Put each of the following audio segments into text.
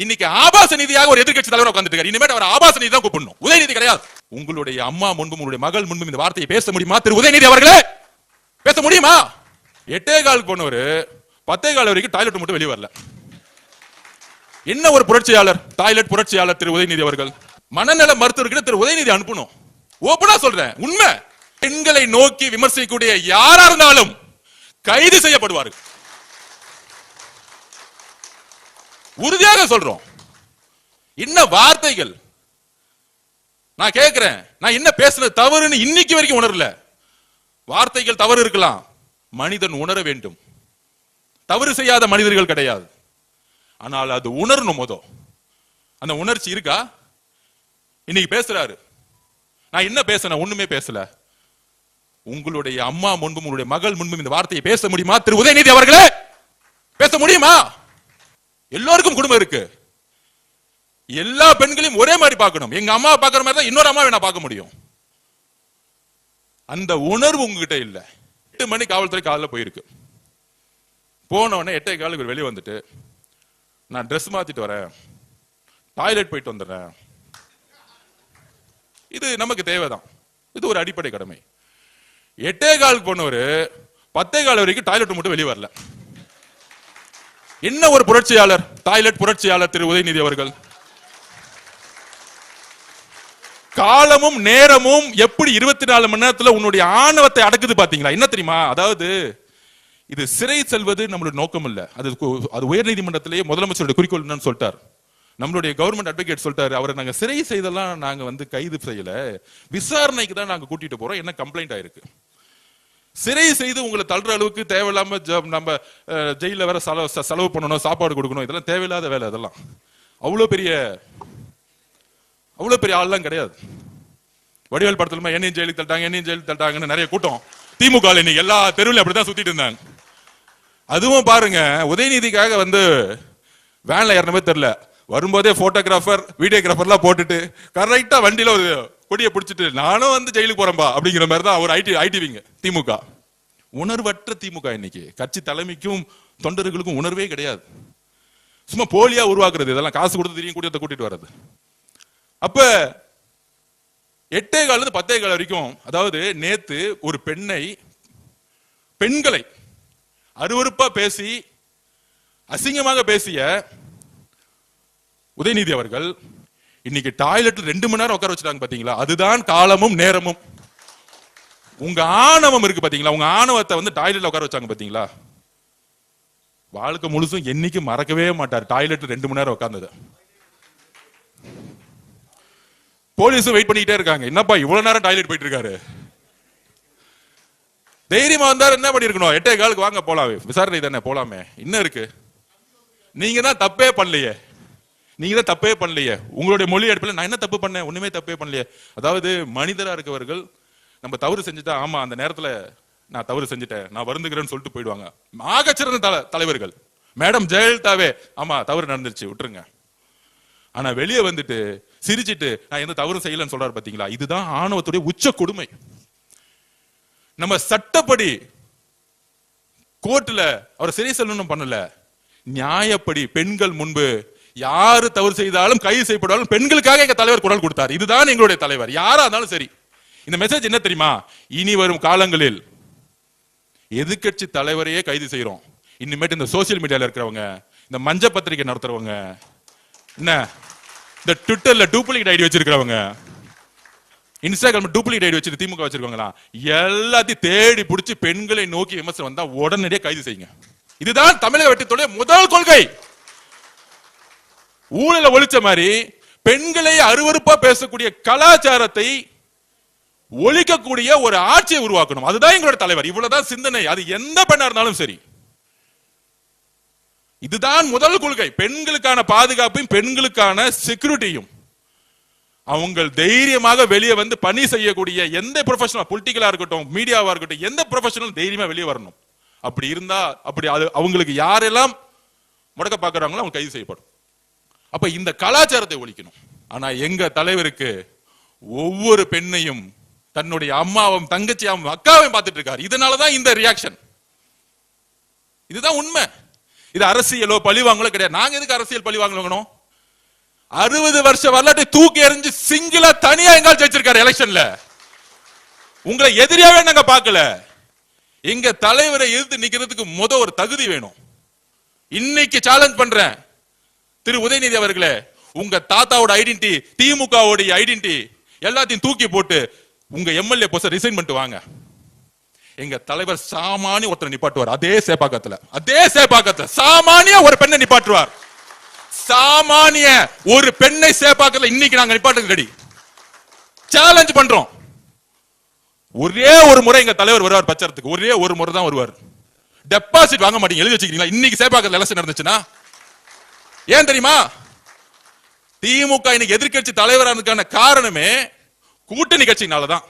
இன்னைக்கு ஆபாச நீதியாக ஒரு எதிர்க்கட்சி தலைவர் உட்கார்ந்துட்டு இருக்காரு. இனிமேல் அவர் ஆபாச நீதி தான் கூப்பிடணும், உதயநிதி கிடையாது. உங்களுடைய அம்மா முன்பும் உங்களுடைய மகள் முன்பும் இந்த வார்த்தையை பேச முடியுமா திரு உதயநிதி அவர்களே? பேச முடியுமா? 8:15 போனவர் 10:15 வரைக்கும் டாய்லெட் மட்டும் வெளியே வரல. என்ன ஒரு புரட்சியாளர், டாய்லெட் புரட்சியாளர் திரு உதயநிதி அவர்கள். மனநல மருத்துவருக்கு திரு உதயநிதி அனுப்பணும். ஓபனா சொல்றேன், உண்மை. பெண்களை நோக்கி விமர்சிக்கக்கூடிய யாரா இருந்தாலும் கைது செய்யப்படுவார்கள். உறுதியாக சொல்றோம். என்ன வார்த்தைகள்! நான் கேட்கிறேன், நான் என்ன பேசுறது தவறுன்னு இன்னைக்கு வரைக்கும் உணரல. வார்த்தைகள் தவறு இருக்கலாம், மனிதன் உணர வேண்டும். தவறு செய்யாத மனிதர்கள் கிடையாது, ஆனால் அது உணரணும். அந்த உணர்ச்சி இருக்கா? இன்னைக்கு பேசுறாரு, நான் என்ன பேசுறேன்? ஒண்ணுமே பேசல. உங்களுடைய அம்மா முன்பும் உங்களுடைய மகள் முன்பும் இந்த வார்த்தையை பேச முடியுமா திரு உதயநிதி அவர்களே? பேச முடியுமா? எல்லோருக்கும் குடும்பம் இருக்கு. எல்லா பெண்களையும் ஒரே மாதிரி பார்க்கணும். எங்க அம்மா பார்க்கிற மாதிரி தான் இன்னொரு அம்மாவை நான் பார்க்க முடியும். அந்த உணர்வு உங்ககிட்ட இல்ல. 8 மணி காவல்துறை காலையில் போயிருக்கு. போனவொடனே 8:15 வெளியே வந்துட்டு, நான் ட்ரெஸ் மாத்திட்டு வரேன், டாய்லெட் போயிட்டு வந்துடுறேன். இது நமக்கு தேவைதான், இது ஒரு அடிப்படை கடமை. 8:15 போனவர் 10:15 வரைக்கும் டாய்லெட் மட்டும் வெளியே வரல. என்ன ஒரு புரட்சியாளர், டாய்லெட் புரட்சியாளர் திரு உதயநிதி அவர்கள். காலமும் நேரமும் எப்படி 24 மணி நேரத்துல உன்னுடைய ஆணவத்தை அடக்குது பாத்தீங்களா? என்ன தெரியுமா? அதாவது இது சிறை செல்வது நம்மளுடைய நோக்கம் இல்ல. அது உயர் நீதிமன்றத்திலேயே முதலமைச்சருடைய குறிக்கோள் என்னன்னு சொல்லிட்டார். நம்மளுடைய கவர்மெண்ட் அட்வொகேட் சொல்லிட்டாரு, அவரை நாங்க சிறை செய்தெல்லாம் நாங்க கைது செய்யல, விசாரணைக்கு தான் நாங்க கூட்டிட்டு போறோம். என்ன கம்ப்ளைண்ட் ஆயிருக்கு. சிறை செய்து உங்களை தள்ளுற அளவுக்கு தேவையில்லாம நம்ம ஜெயில வேற செலவு பண்ணணும், சாப்பாடு கொடுக்கணும், இதெல்லாம் தேவையில்லாத வேலை. அதெல்லாம் அவ்வளவு பெரிய ஆள்லாம் கிடையாது. வடிவேல் படத்துல என்னையும் ஜெயிலுக்கு தள்ளிட்டாங்கன்னு நிறைய கூட்டம் திமுக இன்னைக்கு எல்லா தெருவிலும் அப்படித்தான் சுத்திட்டு இருந்தாங்க. அதுவும் பாருங்க, உதயநிதிக்காக வேன்ல ஏறனவே தெரியல, வரும்போதே போட்டோகிராஃபர் வீடியோகிராஃபர்லாம் போட்டுட்டு கரெக்டா வண்டியில ஒரு கொடியை பிடிச்சிட்டு நானும் ஜெயிலுக்கு போறேன்பா அப்படிங்கிற மாதிரி தான் ஒரு ஐடிவிங்க திமுக. உணர்வற்ற திமுக. இன்னைக்கு கட்சி தலைமைக்கும் தொண்டர்களுக்கும் உணர்வே கிடையாது. சும்மா போலியா உருவாக்குறது, இதெல்லாம் காசு கொடுத்து தெரியும் கூட்டிட்டு வர்றது. அப்ப 8:15 10:15 வரைக்கும், அதாவது நேத்து ஒரு பெண்களை அருவருப்பா பேசி அசிங்கமாக பேசிய உதயநிதி அவர்கள் இன்னைக்கு டாய்லெட்ல 2 மணி நேரம் உட்கார வச்சுட்டாங்க பாத்தீங்களா? அதுதான் காலமும் நேரமும். உங்க ஆணவம் இருக்கு பாத்தீங்களா? உங்க ஆணவத்தை டாய்லெட்ல உட்கார வச்சாங்க பாத்தீங்களா? வாழ்க்கை முழுசும் என்னைக்கு மறக்கவே மாட்டார் டாய்லெட் 2 மணி நேரம் உட்கார்ந்தது. போலீஸும் வெயிட் பண்ணிக்கிட்டே இருக்காங்க, என்னப்பா இவ்வளவு நேரம் டாய்லெட் போயிட்டு இருக்காரு. தைரியமா வந்தாரு, என்ன பண்ணிருக்கணும்? 8:15 வாங்க போலாம், விசாரணை தானே, போலாமே, என்ன இருக்கு? நீங்க தான் தப்பே பண்ணலையே. உங்களுடைய மொழி அடிப்பில் நான் என்ன தப்பு பண்ணேன்? ஒண்ணுமே தப்பே பண்ணலையே. அதாவது மனிதரா இருக்கவர்கள் நம்ம தவறு செஞ்சுட்டா, ஆமா அந்த நேரத்துல நான் தவறு செஞ்சுட்டேன், நான் வருந்துகிறேன்னு சொல்லிட்டு போயிடுவாங்க. ஆகச்சிறந்த தலைவர்கள் மேடம் ஜெயலலிதாவே, ஆமா தவறு நடந்துருச்சு விட்டுருங்க. ஆனா வெளியே சிரிச்சிட்டு நான் எந்த தவறும் செய்யலன்னு சொல்றாரு பாத்தீங்களா? இதுதான் ஆணவத்துடைய உச்ச கொடுமை. நம்ம சட்டப்படி கோர்ட்ல அவர் சிறை செல்லணும் பண்ணல, நியாயப்படி பெண்கள் முன்பு யாரு தவறு செய்தாலும் கைது செய்யப்படாலும் பெண்களுக்காக எங்க தலைவர் குரல் கொடுத்தார். இதுதான் எங்களுடைய தலைவர், யாரா இருந்தாலும் சரி. இந்த மெசேஜ் என்ன தெரியுமா? இனி வரும் காலங்களில் எதிர்க்கட்சி தலைவரையே கைது செய்யறோம். இனிமேட்டு இந்த சோசியல் மீடியால இருக்கிறவங்க, இந்த மஞ்ச பத்திரிகை நடத்துறவங்க, என்ன இந்த ட்விட்டர்ல டூப்ளிகேட் ஐடி வச்சிருக்கிறவங்க, இன்ஸ்டாகிராம் டூப்ளிகேட் ஐடி வச்சிருக்க திமுக வச்சிருக்காங்களா, எல்லாத்தையும் தேடி பிடிச்சி பெண்களை நோக்கி விமர்சனம் வந்தா உடனடியே கைது செய்யுங்க. இதுதான் தமிழக வெற்றித்துடைய முதல் கொள்கை. ஊழல ஒழிச்ச மாதிரி பெண்களை அருவருப்பா பேசக்கூடிய கலாச்சாரத்தை ஒழிக்கக்கூடிய ஒரு ஆட்சியை உருவாக்கணும். அதுதான் எங்களோட தலைவர். இவ்வளவுதான் சிந்தனை. அது எந்த பெண்ணா இருந்தாலும் சரி, இதுதான் முதல் கொள்கை. பெண்களுக்கான பாதுகாப்பையும் பெண்களுக்கான செக்யூரிட்டியும், அவங்க தைரியமாக வெளியே பணி செய்யக்கூடிய எந்த ப்ரொஃபஷனல், பொலிட்டிக்கலா இருக்கட்டும் மீடியாவா இருக்கட்டும், எந்த ப்ரொஃபஷனல் தைரியமா வெளியே வரணும். அப்படி இருந்தா அது அவங்களுக்கு யாரெல்லாம் முடக்க பாக்குறாங்களோ அவங்க கைது செய்யப்படும். அப்ப இந்த கலாச்சாரத்தை ஒழிக்கணும். ஆனா எங்க தலைவருக்கு ஒவ்வொரு பெண்ணையும் தன்னுடைய அம்மாவும் தங்கச்சியாவும் அக்காவையும் பார்த்துட்டு இருக்காரு. இதனாலதான் இந்த ரியாக்ஷன். இதுதான் உண்மை. இது அரசியலோ பழி வாங்கலோ கிடையாது. நாங்க எதுக்கு அரசியல் பழி வாங்கணும்? 60 வருஷ வரலாற்றை தூக்கி எறிஞ்சு சிங்கிளா தனியா எங்கால் ஜெயிச்சிருக்காரு எலெக்ஷன்ல. உங்களை எதிரியாவே நாங்க பார்க்கல. எங்க தலைவரை எதிர்த்து நிக்கிறதுக்கு ஒரு தகுதி வேணும். இன்னைக்கு சேலஞ்ச் பண்றேன் திரு உதயநிதி அவர்களே, உங்க தாத்தாவோட ஐடென்டிட்டி, திமுகவோட ஐடென்டிட்டி எல்லாத்தையும் தூக்கி போட்டு உங்க எம்எல்ஏ போஸ்ட் ரிசைன் பண்ணிட்டு வாங்க. எங்க தலைவர் சாமானிய ஒருத்தர் நிப்பாட்டுவார். அதே சேப்பாக்கத்துல சாமானிய ஒரு பெண்ணை நிப்பாட்டுவார். சாமானிய ஒரு பெண்ணை சேப்பாக்கத்துல இன்னைக்கு நாங்க நிப்பாட்டுக்கு ரெடி. சேலஞ்ச் பண்றோம். ஒரே ஒரு முறை எங்க தலைவர் வருவார் பச்சரத்துக்கு, ஒரே ஒரு முறை தான் வருவார். டெபாசிட் வாங்க மாட்டீங்க, எழுதி வச்சுக்கிறீங்களா? இன்னைக்கு சேப்பாக்கத்துல எலெக்ஷன் நடந்துச்சுன்னா ஏன் தெரியுமா? திமுக இன்னைக்கு எதிர்க்கட்சி தலைவரானதுக்கான காரணமே கூட்டணி கட்சினாலதான்.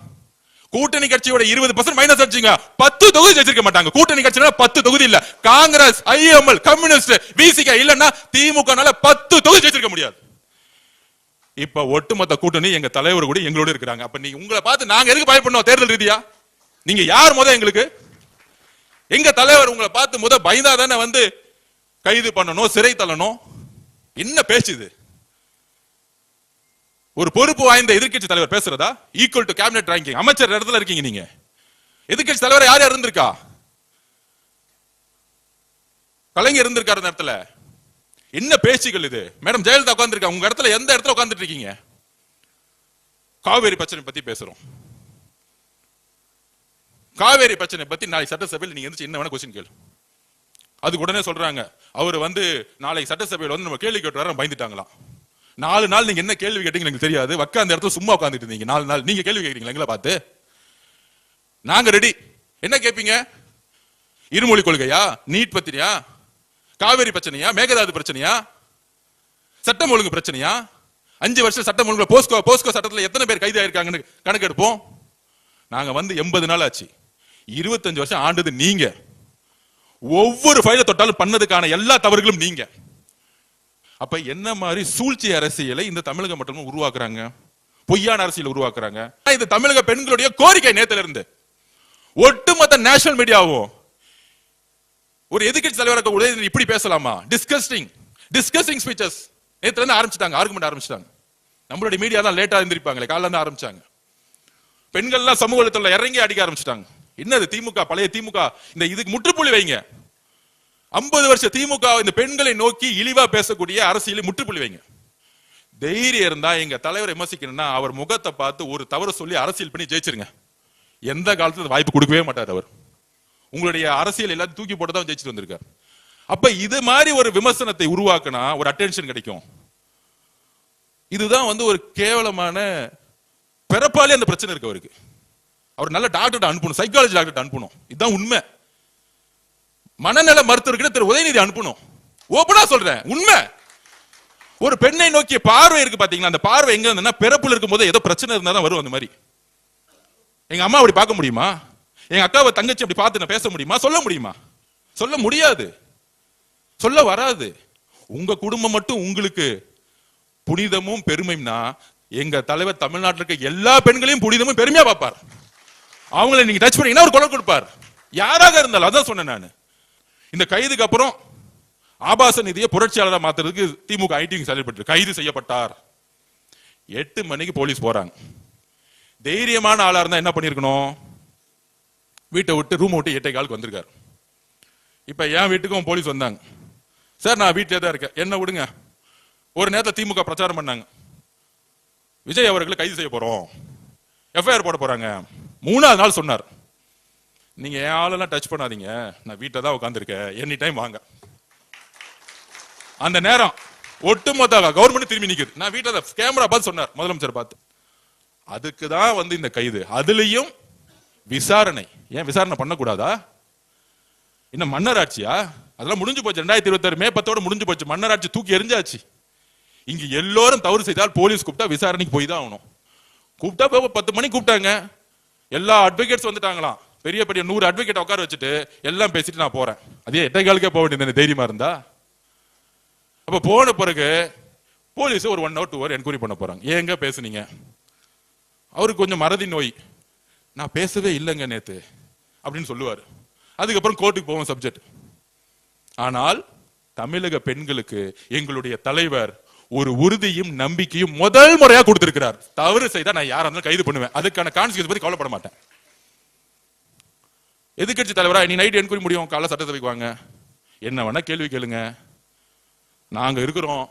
கூட்டணி கட்சியோட 20% மைனஸ் அடிச்சீங்க, 10 தொகுதி ஜெயிச்சிருக்க மாட்டாங்க. கூட்டணி கட்சினால 10 தொகுதி இல்ல. காங்கிரஸ், ஐஎம்எல், கம்யூனிஸ்ட், விசிக இல்லன்னா திமுகனால 10 தொகுதி ஜெயிச்சிருக்க முடியாது. இப்ப ஒட்டுமொத்த கூட்டணி எங்க தலைவர் கூட எங்களோட இருக்கிறாங்க. அப்ப நீங்க உங்களை பார்த்து நாங்க எதுக்கு பயப்படணும்? தேர்தல் ரீதியா நீங்க யார் எங்களுக்கு? எங்க தலைவர் உங்களை பார்த்து பயந்தா தானே வந்து கைது பண்ணணும், சிறை தள்ளணும். என்ன பேச்சுது? ஒரு பொறுப்பு வாய்ந்த எதிர்க்கட்சி தலைவர் பேசுறதா? ஈக்குவல் டு கேபினெட் ரேங்கிங், அமைச்சர் இடத்துல இருக்கீங்க நீங்க. எதிர்க்கட்சி தலைவர் யார் இருந்திருக்கா? கலைஞர் இருந்திருக்காரு அந்த இடத்துல. என்ன பேச்சுகள் இது? மேடம் ஜெயலலிதா உட்கார்ந்துருக்கா, உங்க இடத்துல எந்த இடத்துல உட்கார்ந்துட்டு இருக்கீங்க? காவேரி பிரச்சனை பத்தி பேசுறோம். காவேரி பிரச்சனை பத்தி நாளைக்கு சட்டசபையில் நீங்க என்ன வேணா கொஸ்டின் கேளு. அதுக்கு உடனே சொல்றாங்க அவர் வந்து நாளைக்கு சட்டசபையில் வந்து நம்ம கேள்வி கேட்டு வர பயந்துட்டாங்களாம். 4 நாள் நீங்க என்ன கேள்வி கேட்டீங்க எனக்கு தெரியாது. அந்த இடத்துல சும்மா உட்காந்துட்டு இருந்தீங்க 4 நாள். நீங்க கேள்வி கேட்கறீங்களா எங்களை பார்த்து? நாங்க ரெடி. என்ன கேட்பீங்க? இருமொழி கொள்கையா, நீட் பத்திரியா, காவேரி பிரச்சனையா, மேகதாது பிரச்சனையா, சட்டம் ஒழுங்கு பிரச்சனையா, 5 வருஷம் சட்டம் ஒழுங்கு போஸ்கோ சட்டத்தில் எத்தனை பேர் கைது ஆயிருக்காங்கன்னு கணக்கெடுப்போம். நாங்க வந்து 80 நாள் ஆச்சு. 25 வருஷம் ஆண்டது நீங்க. ஒவ்வொரு ஃபைல தொட்டாலும் பண்ணதுக்கான எல்லா தவறுகளும் நீங்க. அப்ப என்ன மாதிரி சூழ்ச்சி அரசியலை இந்த தமிழக மட்டும் உருவாக்குறாங்க? பொய்யான அரசியல் உருவாக்குறாங்க. இது தமிழக பெண்களுடைய கோரிக்கை. நேத்துல இருந்து ஒட்டுமொத்த நேஷனல் மீடியாவும் ஒரு எதிர்க்கட்சி தலைவராக உதயநிதி இப்படி பேசலாமா? டிஸ்கஸ்டிங் ஸ்பீச்சஸ் நேத்துல இருந்து ஆரம்பிச்சிட்டாங்க, ஆர்குமெண்ட் ஆரம்பிச்சிட்டாங்க. நம்மளுடைய மீடியா தான் லேட்டா இருந்திருப்பாங்களே, காலைல இருந்து ஆரம்பிச்சாங்க. பெண்கள் எல்லாம் சமூக வலைத்தளத்துல இறங்கி அடிக்க ஆரம்பிச்சிட்டாங்க. என்னது திமுக, பழைய திமுக, இந்த இதுக்கு முற்றுப்புள்ளி வைங்க. 50 வருஷ திமுக இந்த பெண்களை நோக்கி இழிவா பேசக்கூடிய அரசியலை முற்றுப்புள்ளி வைங்க. தைரியம் இருந்தா எங்க தலைவரை விமர்சிக்கணும்னா அவர் முகத்தை பார்த்து ஒரு தவறு சொல்லி அரசியல் பண்ணி ஜெயிச்சிருங்க. எந்த காலத்துல வாய்ப்பு கொடுக்கவே மாட்டார் அவர். உங்களுடைய அரசியல் எல்லாத்தையும் தூக்கி போட்டுதான் ஜெயிச்சுட்டு வந்திருக்காரு. அப்ப இது மாதிரி ஒரு விமர்சனத்தை உருவாக்கினா ஒரு அட்டென்ஷன் கிடைக்கும். இதுதான் வந்து ஒரு கேவலமான பிறப்பாலே அந்த பிரச்சனை இருக்கு அவருக்கு. அவர் நல்ல டாக்டர் அனுப்பணும், சைக்காலஜி டாக்டர் அனுப்பணும். இதுதான் உண்மை. மனநல மருத்துவர்கிட்ட திரு உதயநிதி அனுப்பணும். ஓபனா சொல்றேன், உண்மை. ஒரு பெண்ணை நோக்கிய பார்வை இருக்கு பாத்தீங்களா? அந்த பார்வை எங்க இருந்ததுன்னா பிறப்புல இருக்கும் போது ஏதோ பிரச்சனை இருந்தா தான் வரும். அந்த மாதிரி எங்க அம்மா அப்படி பார்க்க முடியுமா? எங்க அக்காவை தங்கச்சி அப்படி பார்த்து நான் பேச முடியுமா? சொல்ல முடியுமா? சொல்ல முடியாது, சொல்ல வராது. உங்க குடும்பம் மட்டும் உங்களுக்கு புனிதமும் பெருமைனா எங்க தலைவர் தமிழ்நாட்டில் இருக்க எல்லா பெண்களையும் புனிதமும் பெருமையா பார்ப்பார். அவங்களை நீங்க டச் பண்ணீங்கன்னா ஒரு குரல் கொடுப்பார், யாராக இருந்தாலும். அதான் சொன்னேன் நான். இந்த கைதுக்கு அப்புறம் ஆபாச நிதியை புரட்சியாளராக மாத்துறதுக்கு திமுக ஐடி செயல்பட்டு கைது செய்யப்பட்டார். 8 மணிக்கு போலீஸ் போறாங்க. தைரியமான ஆளா இருந்தா என்ன பண்ணிருக்கணும்? வீட்டை விட்டு ரூம் விட்டு 8:15 வந்திருக்காரு. இப்ப என் வீட்டுக்கும் போலீஸ் வந்தாங்க. சார் நான் வீட்டிலே தான் இருக்கேன், என்ன விடுங்க. ஒரு நேரத்தில் திமுக பிரச்சாரம் பண்ணாங்க, விஜய் அவர்களை கைது செய்ய போறோம், எஃப்ஐஆர் போட போறாங்க. 3ஆவது நாள் சொன்னார், நீங்க என் ஆளெல்லாம் டச் பண்ணாதீங்க, நான் வீட்டில் தான் உட்காந்துருக்கேன், எனி டைம் வாங்க. அந்த நேரம் ஒட்டுமொத்த கவர்மெண்ட் திரும்பி நிக்குது. நான் வீட்டில் கேமரா பார்த்து சொன்னார், முதலமைச்சர் பார்த்து. அதுக்கு தான் வந்து இந்த கைது. அதுலயும் விசாரணை. ஏன் விசாரணை பண்ணக்கூடாதா? இன்னும் மன்னராட்சியா? அதெல்லாம் முடிஞ்சு போச்சு. 2026 மே 10 முடிஞ்சு போச்சு. மன்னராட்சி தூக்கி எரிஞ்சாச்சு. இங்க எல்லோரும் தவறு செய்தால் போலீஸ் கூப்பிட்டா விசாரணைக்கு போய் தான் ஆகணும். கூப்பிட்டா 10 மணிக்கு கூப்பிட்டாங்க, எல்லா அட்வொகேட்ஸ் வந்துட்டாங்களாம். பெரிய பெரிய 100 அட்வொகேட் உட்கார வச்சுட்டு எல்லாம் பேசிட்டு நான் போறேன். அதே 8:15 போக வேண்டியது தைரியமா இருந்தா. அப்ப போன பிறகு போலீஸ் ஒரு 1 hour 2 hour என்கொயரி பண்ண போறாங்க. ஏங்க பேசுனீங்க? அவருக்கு கொஞ்சம் மறதி நோய், நான் பேசவே இல்லைங்க நேத்து அப்படின்னு சொல்லுவாரு. அதுக்கப்புறம் கோர்ட்டுக்கு போவோம் சப்ஜெக்ட். ஆனால் தமிழக பெண்களுக்கு எங்களுடைய தலைவர் ஒரு உறுதியும் நம்பிக்கையும் முதல் முறையா கொடுத்திருக்கிறார். தவறு செய்தா நான் யாரா இருந்தாலும் கைது பண்ணுவேன், அதுக்கான கான்சிக்வன்ஸ் பத்தி கவலைப்பட மாட்டேன். எதிர்க்கட்சி தலைவரா நீ நைட் என்கொயரி முடியும், காலைல சட்டசபைக்கு வாங்க, என்ன வேணா கேள்வி கேளுங்க, நாங்க இருக்கிறோம்,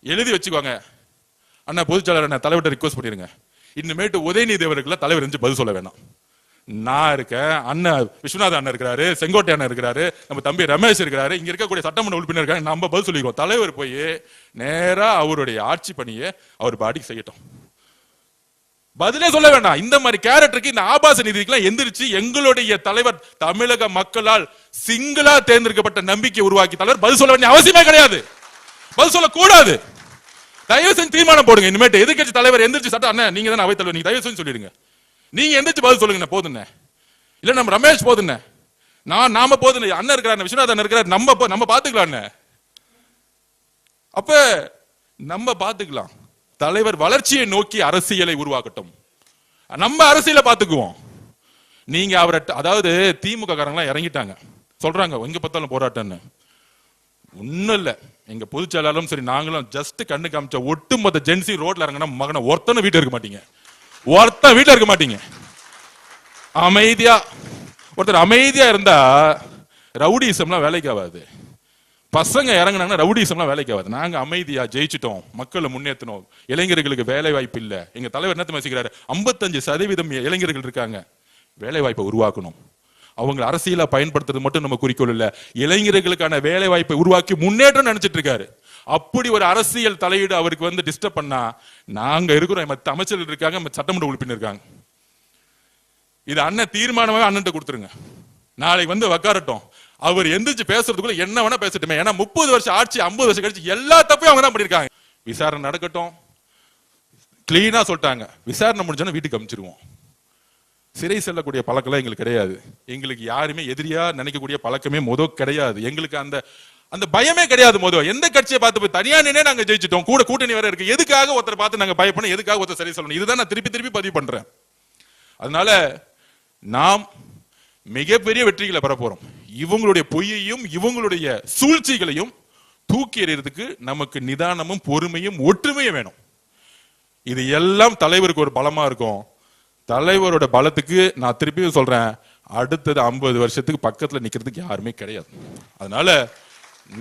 எழுதி வச்சுக்குவாங்க. அண்ணா பொதுச்செயலாளர் என்ன தலைவர்கிட்ட ரிக்வஸ்ட் பண்ணிருங்க, இனிமேட்டு உதயநிதி அவர்களுக்கு தலைவர் இருந்து பதில் சொல்ல வேணாம். நான் இருக்கேன், அண்ணன் விஸ்வநாத அண்ணன் இருக்கிறாரு, செங்கோட்டை அண்ணன் இருக்கிறாரு, நம்ம தம்பி ரமேஷ் இருக்கிறாரு, இங்க இருக்கக்கூடிய சட்டமன்ற உறுப்பினர் இருக்காங்க, நம்ம பதில் சொல்லிக்கிறோம். தலைவர் போய் நேரா அவருடைய ஆட்சி பணியை அவர் பாடிக்கு செய்யட்டும், பதிலே சொல்ல வேண்டாம். இந்த மாதிரி கேரக்டருக்கு, இந்த ஆபாச நிதிக்கெல்லாம் எந்திரிச்சு எங்களுடைய தலைவர் தமிழக மக்களால் சிங்களா தேர்ந்தெடுக்கப்பட்ட நம்பிக்கை உருவாக்கி தலைவர் பதில் சொல்ல வேண்டிய அவசியமே கிடையாது, பதில் சொல்ல கூடாது. தயவு செஞ்சு தீர்மானம் போடுங்க, இனிமேட்டு எதிர்க்கட்சி தலைவர் எந்திரிச்சு சட்டம் அண்ணன் நீங்க தான் அவை தலைவர், நீங்க தயவு செஞ்சு சொல்லிடுங்க, நீங்க எந்திரிச்சு பதில் சொல்லுங்க போதுன்னு, இல்ல நம்ம ரமேஷ் போதுன்னு, நாம போதுன்னு, அண்ணன் இருக்கிறார், விஸ்வநாதன் அண்ணன் இருக்கிறார், நம்ம பாத்துக்கலாம், அப்ப நம்ம பாத்துக்கலாம். தலைவர் வளர்ச்சியை நோக்கி அரசியலை உருவாக்கட்டும், நம்ம அரசியலை பாத்துக்குவோம். நீங்க அவரை, அதாவது திமுக காரங்க இறங்கிட்டாங்க, சொல்றாங்க எங்க பார்த்தாலும் போராட்டம்னு. ஒண்ணும் இல்ல, எங்க பொதுச் செயலாளரும் சரி நாங்களும் ஜஸ்ட் கண்ணு காமிச்ச ஒட்டுமொத்த ஜென்சி ரோட்ல இறங்கினா மகன ஒருத்தன வீட்டுல இருக்க மாட்டீங்க, ஒருத்தன் வீட்டுல இருக்க மாட்டீங்க. அமைதியா ஒருத்தர் அமைதியா இருந்தா ரவுடிசம்லாம் வேலைக்கு ஆகாது, பசங்க இறங்கினாங்கன்னா ரவுடிசம்லாம் வேலைக்கு ஆகாது. நாங்க அமைதியா ஜெயிச்சிட்டோம், மக்களை முன்னேற்றணும், இளைஞர்களுக்கு வேலை வாய்ப்பு இல்ல. எங்க தலைவர் என்ன வச்சுக்கிறாரு, 55% இளைஞர்கள் இருக்காங்க, வேலை வாய்ப்பை உருவாக்கணும், அவங்க அரசியலா பயன்படுத்துறது மட்டும் நம்ம குறிக்கோள் இல்ல, இளைஞர்களுக்கான வேலை வாய்ப்பை உருவாக்கி முன்னேற்றம் நினைச்சிட்டு இருக்காரு. அப்படி ஒரு அரசியல் தலையீடு அவருக்கு வந்து டிஸ்டர்ப் பண்ணா, நாங்க இருக்கிறோம், மற்ற அமைச்சர்கள் இருக்காங்க, சட்டமன்ற உறுப்பினர் இருக்காங்க, இது அண்ணன் தீர்மானமே அண்ணன் கொடுத்துருங்க, நாளைக்கு வந்து உக்காரட்டும், அவர் எந்திரிச்சு பேசுறதுக்குள்ள என்ன வேணா பேசட்டுமே. ஏன்னா 30 வருஷம் ஆட்சி, 50 வருஷம் கழிச்சு எல்லா தப்பையும் அவங்க தான் பண்ணிருக்காங்க. விசாரணை நடக்கட்டும், கிளீனா சொல்லிட்டாங்க, விசாரணை முடிஞ்சோன்னா வீட்டுக்கு அனுப்பிச்சிருவோம். சிறை செல்லக்கூடிய பழக்கம் எங்களுக்கு கிடையாது, எங்களுக்கு யாருமே எதிரியா நினைக்கக்கூடிய பழக்கமே கிடையாது, எங்களுக்கு அந்த பயமே கிடையாது. எந்த கட்சியை பார்த்து போய் தனியா நின்னே நாங்க ஜெயிச்சிட்டோம், கூட கூட்டணி வேற இருக்கு, எதுக்காக ஒருத்தரை பார்த்து நாங்க பயப்படணும், எதுக்காக ஒருத்தர் சரி சொல்லணும், இதுதான் நான் திருப்பி திருப்பி பதிவு பண்றேன். அதனால நாம் மிகப்பெரிய வெற்றிகளை பெற போறோம். இவங்களுடைய பொய்யையும் இவங்களுடைய சூழ்ச்சிகளையும் தூக்கி எறியறதுக்கு நமக்கு நிதானமும் பொறுமையும் ஒற்றுமையும் வேணும். இது எல்லாம் தலைவருக்கு ஒரு பலமா இருக்கும். தலைவரோட பலத்துக்கு நான் திருப்பி சொல்றேன், அடுத்தது 50 வருஷத்துக்கு பக்கத்துல நிக்கிறதுக்கு யாருமே கிடையாது. அதனால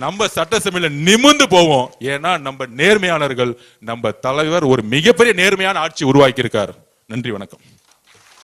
நம்ம சட்டசபையில நிமிர்ந்து போவோம், ஏன்னா நம்ம நேர்மையாளர்கள், நம்ம தலைவர் ஒரு மிகப்பெரிய நேர்மையான ஆட்சி உருவாக்கி இருக்கார். நன்றி, வணக்கம்.